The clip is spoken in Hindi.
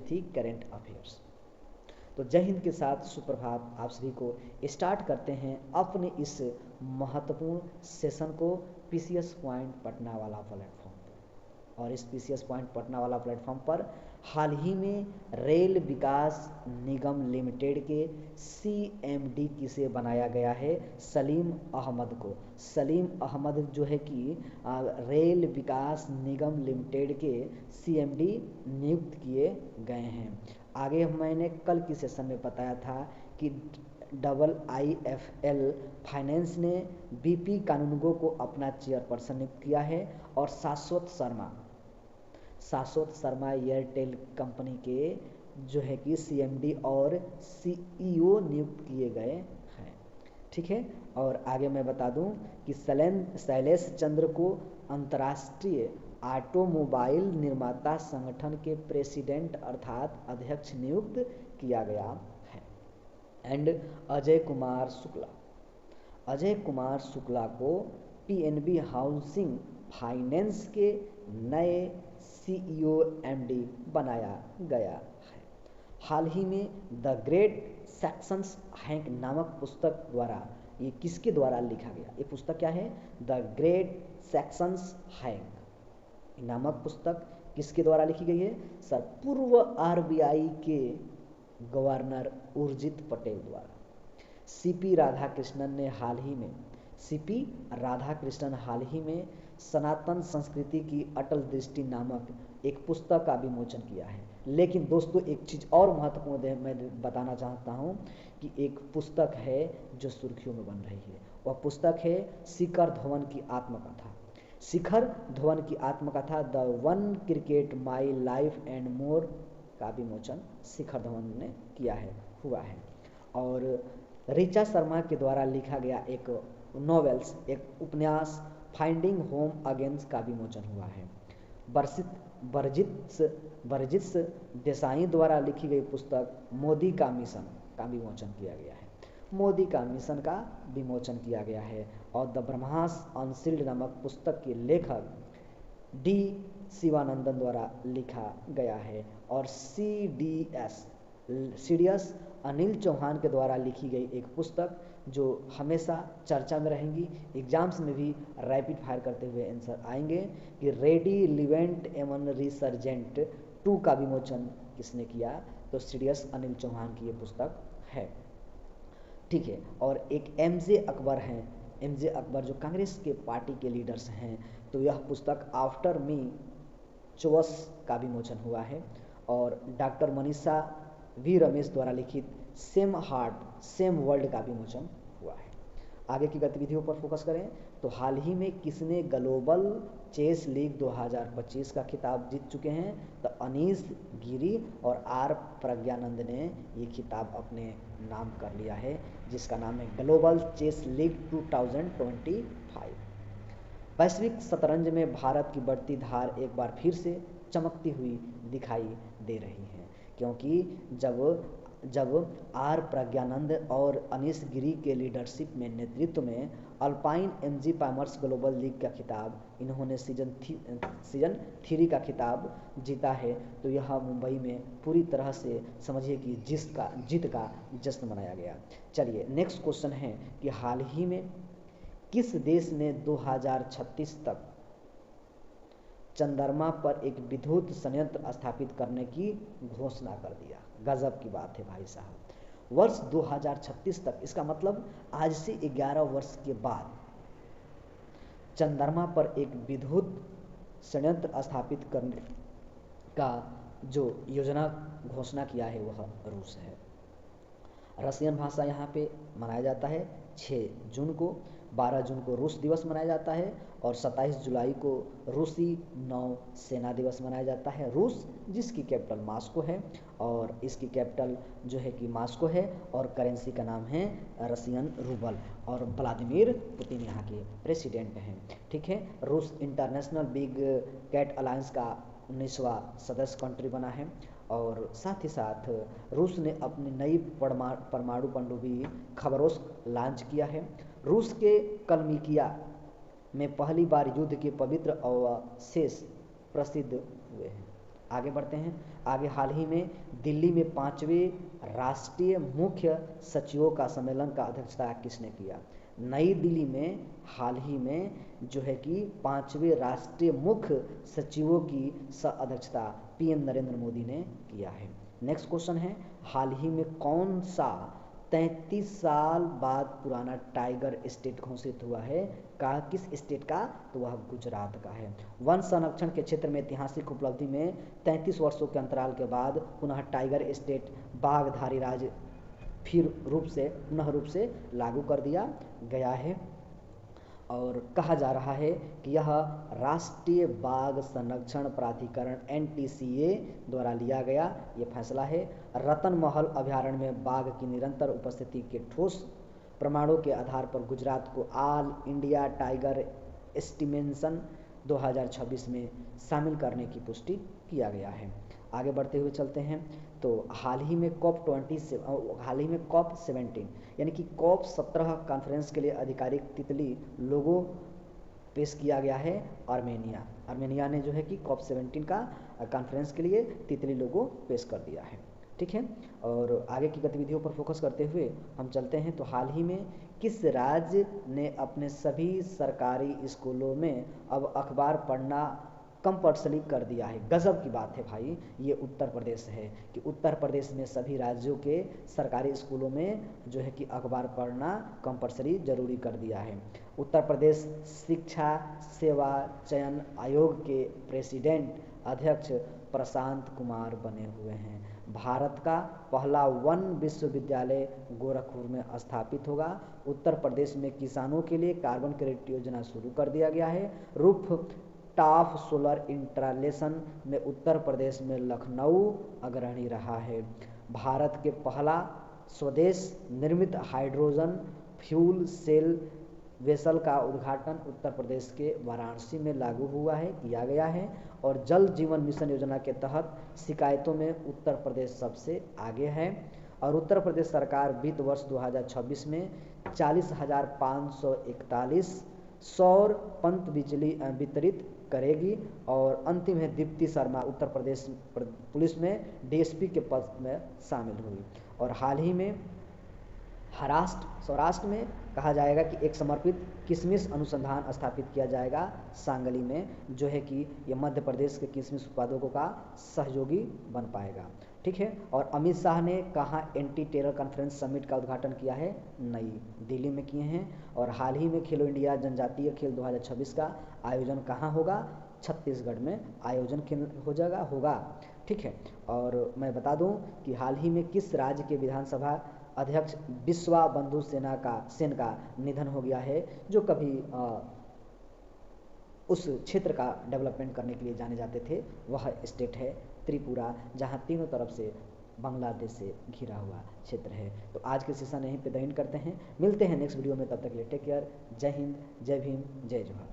थी करेंट अफेयर्स। तो जय हिंद के साथ सुप्रभात, आप सभी को स्टार्ट करते हैं अपने इस महत्वपूर्ण सेशन को पीसीएस पॉइंट पटना वाला प्लेटफॉर्म पर। और इस पीसीएस पॉइंट पटना वाला प्लेटफॉर्म पर हाल ही में रेल विकास निगम लिमिटेड के सीएमडी किसे बनाया गया है? सलीम अहमद को। सलीम अहमद जो है कि रेल विकास निगम लिमिटेड के सीएमडी नियुक्त किए गए हैं। आगे मैंने कल की सेशन में बताया था कि IIFL फाइनेंस ने बीपी कानूनगो को अपना चेयरपर्सन नियुक्त किया है और शाश्वत शर्मा एयरटेल कंपनी के जो है कि सीएमडी और सीईओ नियुक्त किए गए हैं। ठीक है, और आगे मैं बता दूं कि शैलेश चंद्र को अंतर्राष्ट्रीय ऑटोमोबाइल निर्माता संगठन के प्रेसिडेंट अर्थात अध्यक्ष नियुक्त किया गया है। एंड अजय कुमार शुक्ला को पीएनबी हाउसिंग फाइनेंस के नए सीईओ एमडी बनाया गया है। हाल ही में द ग्रेट सैक्सन्स हैंक नामक पुस्तक द्वारा, ये किसके द्वारा लिखा गया? ये पुस्तक क्या है? द ग्रेट सैक्सन्स हैंक नामक पुस्तक किसके द्वारा लिखी गई है? सर, पूर्व आरबीआई के गवर्नर उर्जित पटेल द्वारा। सीपी राधाकृष्णन हाल ही में सनातन संस्कृति की अटल दृष्टि नामक एक पुस्तक का विमोचन किया है। लेकिन दोस्तों, एक चीज़ और महत्वपूर्ण मैं बताना चाहता हूँ कि एक पुस्तक है जो सुर्खियों में बन रही है। वह पुस्तक है शिखर धवन की आत्मकथा the one cricket my life and more का विमोचन शिखर धवन ने हुआ है। और ऋचा शर्मा के द्वारा लिखा गया एक उपन्यास फाइंडिंग होम अगेन का विमोचन हुआ है। बरजित्स देसाई द्वारा लिखी गई पुस्तक मोदी का मिशन का विमोचन किया गया है। और द ब्रह्मास अनसील्ड नामक पुस्तक के लेखक डी शिवानंदन द्वारा लिखा गया है। और सीडीएस अनिल चौहान के द्वारा लिखी गई एक पुस्तक जो हमेशा चर्चा में रहेंगी, एग्जाम्स में भी रैपिड फायर करते हुए आंसर आएंगे कि रेडी लिवेंट एमन रिसर्जेंट 2 का विमोचन किसने किया? तो सीडीएस अनिल चौहान की ये पुस्तक है। ठीक है, और एक एमजे अकबर जो कांग्रेस के पार्टी के लीडर्स हैं, तो यह पुस्तक आफ्टर मी चोवस का विमोचन हुआ है। और डॉक्टर मनीषा वी रमेश द्वारा लिखित सेम हार्ट सेम वर्ल्ड का विमोचन हुआ है। आगे की गतिविधियों पर फोकस करें तो हाल ही में किसने ग्लोबल चेस लीग 2025 का खिताब जीत चुके हैं? तो अनीश गिरी और आर प्रज्ञानंद ने ये खिताब अपने नाम कर लिया है, जिसका नाम है ग्लोबल चेस लीग 2025। वैश्विक शतरंज में भारत की बढ़ती धार एक बार फिर से चमकती हुई दिखाई दे रही है, क्योंकि जब आर प्रज्ञानंद और अनीश गिरी के लीडरशिप में नेतृत्व में alpine MG farmers global league का खिताब इन्होंने सीजन 3 का खिताब जीता है, तो यह मुंबई में पूरी तरह से समझिए कि जीत का जश्न मनाया गया। चलिए नेक्स्ट क्वेश्चन है कि हाल ही में किस देश ने 2036 तक चंद्रमा पर एक विद्युत संयंत्र स्थापित करने की घोषणा कर दिया? गजब की बात है भाई साहब। वर्ष 2036 तक, इसका मतलब आज से 11 वर्ष के बाद चंद्रमा पर एक विद्युत संयंत्र स्थापित करने का जो योजना घोषणा किया है वह रूस है। रशियन भाषा यहाँ पे मनाया जाता है 6 जून को, 12 जून को रूस दिवस मनाया जाता है और 27 जुलाई को रूसी नौ सेना दिवस मनाया जाता है। रूस जिसकी कैपिटल मॉस्को है, और इसकी कैपिटल जो है कि मॉस्को है, और करेंसी का नाम है रशियन रूबल, और व्लादिमीर पुतिन यहाँ के प्रेसिडेंट हैं। ठीक है, रूस इंटरनेशनल बिग कैट अलायंस का 19वां सदस्य कंट्री बना है। और साथ ही साथ रूस ने अपनी नई परमाणु पनडुब्बी खबरोस्क लॉन्च किया है। रूस के कलमिकिया में पहली बार युद्ध के पवित्र अवशेष प्रसिद्ध हुए हैं। आगे बढ़ते हैं। आगे हाल ही में दिल्ली में 5वें राष्ट्रीय मुख्य सचिवों का सम्मेलन का अध्यक्षता किसने किया? नई दिल्ली में हाल ही में जो है कि 5वें राष्ट्रीय मुख्य सचिवों की अध्यक्षता पीएम नरेंद्र मोदी ने किया है। नेक्स्ट क्वेश्चन है, हाल ही में कौन सा 33 साल बाद पुराना टाइगर स्टेट घोषित हुआ है? कहा किस स्टेट का? तो वह गुजरात का है। वन संरक्षण के क्षेत्र में ऐतिहासिक उपलब्धि में 33 वर्षों के अंतराल के बाद पुनः टाइगर स्टेट बाघधारी राज्य पुनः रूप से लागू कर दिया गया है। और कहा जा रहा है कि यह राष्ट्रीय बाघ संरक्षण प्राधिकरण NTCA द्वारा लिया गया ये फैसला है। रतन महल अभयारण्य में बाघ की निरंतर उपस्थिति के ठोस प्रमाणों के आधार पर गुजरात को ऑल इंडिया टाइगर एस्टिमेशन 2026 में शामिल करने की पुष्टि किया गया है। आगे बढ़ते हुए चलते हैं, तो हाल ही में COP17 यानी कि COP17 कॉन्फ्रेंस के लिए आधिकारिक तितली लोगो पेश किया गया है। आर्मेनिया ने जो है कि COP17 का कॉन्फ्रेंस के लिए तितली लोगो पेश कर दिया है। ठीक है, और आगे की गतिविधियों पर फोकस करते हुए हम चलते हैं, तो हाल ही में किस राज्य ने अपने सभी सरकारी स्कूलों में अब अखबार पढ़ना कंपल्सरी कर दिया है? गजब की बात है भाई, ये उत्तर प्रदेश है कि उत्तर प्रदेश में सभी राज्यों के सरकारी स्कूलों में जो है कि अखबार पढ़ना कंपल्सरी जरूरी कर दिया है। उत्तर प्रदेश शिक्षा सेवा चयन आयोग के प्रेसिडेंट अध्यक्ष प्रशांत कुमार बने हुए हैं। भारत का पहला वन विश्वविद्यालय गोरखपुर में स्थापित होगा। उत्तर प्रदेश में किसानों के लिए कार्बन क्रेडिट योजना शुरू कर दिया गया है। रूफ टॉप सोलर इंस्टॉलेशन में उत्तर प्रदेश में लखनऊ अग्रणी रहा है। भारत के पहला स्वदेश निर्मित हाइड्रोजन फ्यूल सेल वेसल का उद्घाटन उत्तर प्रदेश के वाराणसी में लागू किया गया है। और जल जीवन मिशन योजना के तहत शिकायतों में उत्तर प्रदेश सबसे आगे है। और उत्तर प्रदेश सरकार वित्त वर्ष 2026 में 40,541 सौर पंप बिजली वितरित करेगी। और अंतिम है दीप्ति शर्मा उत्तर प्रदेश पुलिस में DSP के पद में शामिल हुई। और हाल ही में सौराष्ट्र में कहा जाएगा कि एक समर्पित किशमिश अनुसंधान स्थापित किया जाएगा सांगली में, जो है कि ये मध्य प्रदेश के किशमिश उत्पादकों का सहयोगी बन पाएगा। ठीक है, और अमित शाह ने कहा एंटी टेरर कॉन्फ्रेंस समिट का उद्घाटन किया है? नई दिल्ली में किए हैं। और हाल ही में खेलो इंडिया जनजातीय खेल 2026 का आयोजन कहाँ होगा? छत्तीसगढ़ में आयोजन होगा। ठीक है, और मैं बता दूं कि हाल ही में किस राज्य के विधानसभा अध्यक्ष बिस्वा बंधु सेन का निधन हो गया है, जो कभी उस क्षेत्र का डेवलपमेंट करने के लिए जाने जाते थे। वह स्टेट है त्रिपुरा, जहां तीनों तरफ से बांग्लादेश से घिरा हुआ क्षेत्र है। तो आज के सेशन यहीं पे द एंड करते हैं, मिलते हैं नेक्स्ट वीडियो में, तब तक के लिए टेक केयर। जय हिंद, जय भीम, जय जोहार।